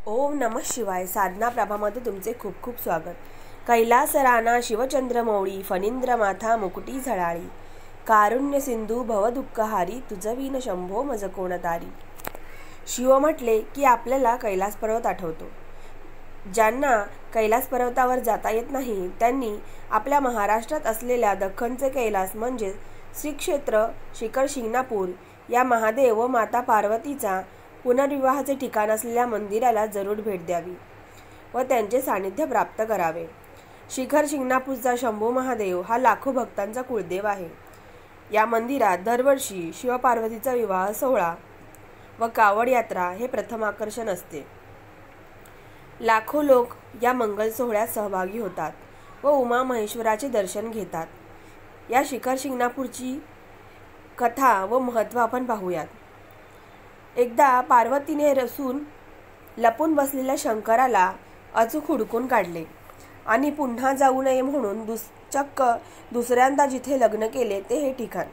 ओम नमः शिवाय. साधना प्रभामध्ये तुमचे खूप खूप स्वागत. कैलास राणा शिवचंद्रमौळी फणींद्र माथा मुकुटी झळाळी, कारुण्य सिंधू भवदुःखहारी तुझवीन शंभो मज कोण तारी. शिव म्हटले की आपल्याला कैलास पर्वत आठवतो. ज्यांना कैलास पर्वतावर जाता येत नाही त्यांनी आपल्या महाराष्ट्रात असलेल्या दख्खनचे कैलास म्हणजे श्री क्षेत्र शिखर शिंगणापूर या महादेव व माता पार्वतीचा पुनर्विवाहाचे ठिकाण असलेल्या मंदिराला जरूर भेट द्यावी व त्यांचे सानिध्य प्राप्त करावे. शिखर शिंगणापूरचा शंभू महादेव हा लाखो भक्तांचा कुळदेव आहे. या मंदिरात दरवर्षी शिवपार्वतीचा विवाह सोहळा व कावड यात्रा हे प्रथम आकर्षण असते. लाखो लोक या मंगल सोहळ्यात सहभागी होतात व उमा महेश्वराचे दर्शन घेतात. या शिखर शिंगणापूरची कथा व महत्त्व आपण पाहूयात. एकदा पार्वतीने रसून लपून बसलेल्या शंकराला अचूक हुडकून काढले आणि पुन्हा जाऊ नये म्हणून चक्क दुसऱ्यांदा जिथे लग्न केले ते हे ठिकाण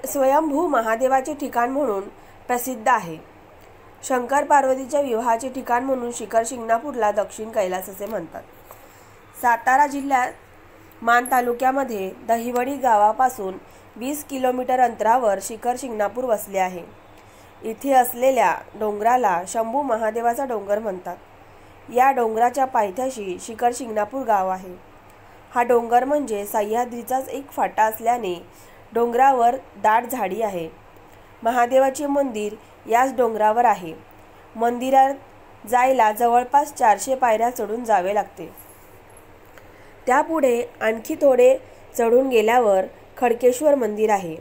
स्वयंभू महादेवाचे ठिकाण म्हणून प्रसिद्ध आहे. शंकर पार्वतीच्या विवाहाचे ठिकाण म्हणून शिखर शिंगणापूरला दक्षिण कैलास असे म्हणतात. सातारा जिल्ह्यात मान तालुक्यामध्ये दहिवडी गावापासून 20 किलोमीटर अंतरावर शिखर शिंगणापूर वसले आहे. इथे असलेल्या डोंगराला शंभू महादेवाचा डोंगर म्हणतात. या डोंगराच्या पायथ्याशी शिखर शिंगणापूर गाव आहे. हा डोंगर म्हणजे सह्याद्रीचाच एक फाटा असल्याने डोंगरावर दाट झाडी आहे. महादेवाचे मंदिर याच डोंगरावर आहे. मंदिरात जायला जवळपास 400 पायऱ्या चढून जावे लागते. त्यापुढे आणखी थोडे चढून गेल्यावर खडकेश्वर मंदिर आहे.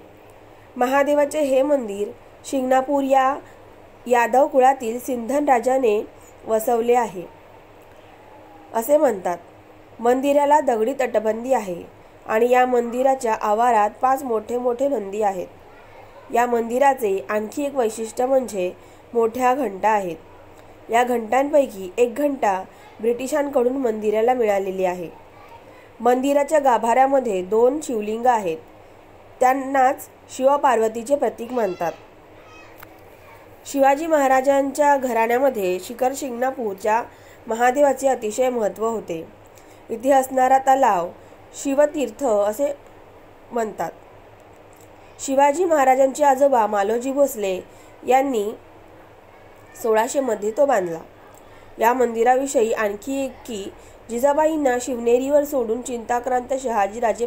महादेवाचे हे मंदिर शिंगणापूर या यादव कुळातील सिंधन राजाने वसवले आहे असे म्हणतात. मंदिराला दगडी तटबंदी आहे आणि या मंदिराच्या आवारात 5 मोठे मोठे नंदी आहेत. या मंदिराचे आणखी एक वैशिष्ट्य म्हणजे मोठ्या घंटा आहेत. या घंटांपैकी एक घंटा ब्रिटिशांकडून मंदिराला मिळालेली आहे. मंदिराच्या गाभाऱ्यामध्ये 2 शिवलिंग आहेत. त्यांनाच शिवपार्वतीचे प्रतीक मानतात. शिवाजी महाराजांच्या घराण्यामध्ये शिखर शिंगणापूरच्या महादेवाचे अतिशय महत्त्व होते. इथे असणारा तलाव शिवतीर्थ असे म्हणतात. शिवाजी महाराजांचे आजोबा मालोजी भोसले यांनी 1600 मध्ये तो बांधला. या मंदिराविषयी आणखी एक की जिजाबाईंना शिवनेरीवर सोडून चिंताक्रांत शहाजीराजे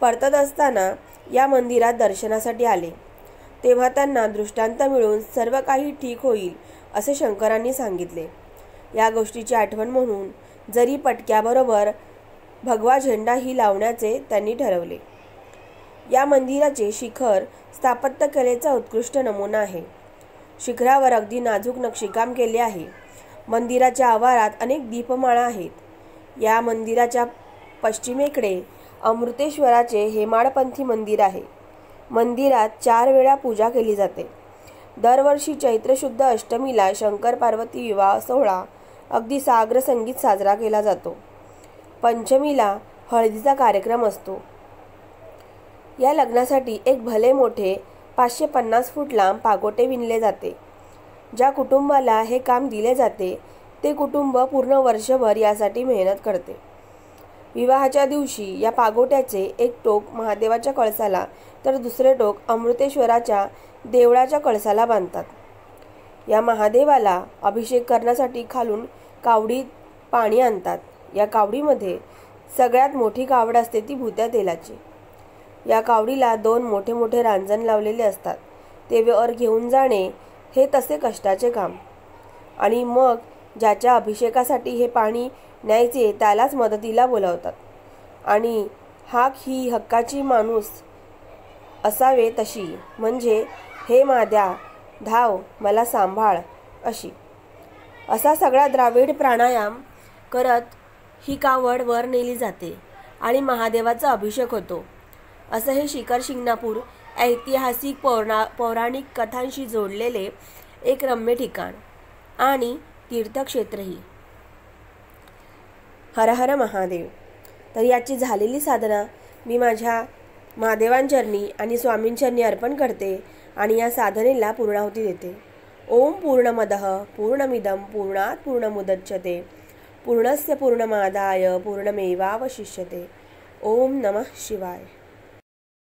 परतत असताना या मंदिरात दर्शनासाठी आले. तेव्हा त्यांना दृष्टांत मिळून सर्व काही ठीक होईल असे शंकरांनी सांगितले. या गोष्टीची आठवण म्हणून जरी पटक्याबरोबर भगवा झेंडा ही लावण्याचे त्यांनी ठरवले. या मंदिराचे शिखर स्थापत्यकलेचा उत्कृष्ट नमुना आहे. शिखरावर अगदी नाजूक नक्षीकाम केले आहे. मंदिराच्या आवारात अनेक दीपमाळा आहेत. या मंदिराच्या पश्चिमेकडे अमृतेश्वराचे हेमाडपंथी मंदिर आहे. मंदिरात 4 वेळा पूजा केली जाते. दरवर्षी चैत्र शुद्ध अष्टमीला शंकर पार्वती विवाह सोहळा अगदी साग्र संगीत साजरा केला जातो. पंचमीला हळदीचा कार्यक्रम असतो. या लग्नासाठी एक भले मोठे 550 फूट लांब पागोटे विणले जाते. ज्या कुटुंबाला हे काम दिले जाते ते कुटुंब पूर्ण वर्षभर यासाठी मेहनत करते. विवाहाच्या दिवशी या पागोट्याचे एक टोक महादेवाच्या कळसाला तर दुसरे टोक अमृतेश्वराच्या देवळाच्या कळसाला बांधतात. या महादेवाला अभिषेक करण्यासाठी खालून कावडीत पाणी आणतात. या कावडीमध्ये सगळ्यात मोठी कावड असते ती भुत्या तेलाची. या कावडीला 2 मोठे मोठे रांजण लावलेले असतात. ते वर घेऊन जाणे हे तसे कष्टाचे काम आणि मग ज्याच्या अभिषेकासाठी हे पाणी न्यायचे त्यालाच मदतीला बोलावतात आणि ही हक्काची माणूस असावे तशी, म्हणजे हे माद्या धाव मला सांभाळ अशी. असा सगळा द्राविड प्राणायाम करत ही कावड वर नेली जाते आणि महादेवाचा अभिषेक होतो. असं हे शिखर शिंगणापूर ऐतिहासिक पौराणिक कथांशी जोडलेले एक रम्य ठिकाण आणि तीर्थक्षेत्रही. हर हर महादेव. तर याची झालेली साधना मी माझ्या महादेवांचरणी आणि स्वामींचरणी अर्पण करते आणि या साधनेला पूर्णाहुती देते. ओम पूर्णमदः पूर्णमिदं पूर्णात् पूर्णमुदच्यते पूर्णस्य पूर्णमादाय पूर्णमेवावशिष्यते. ओम नमः शिवाय.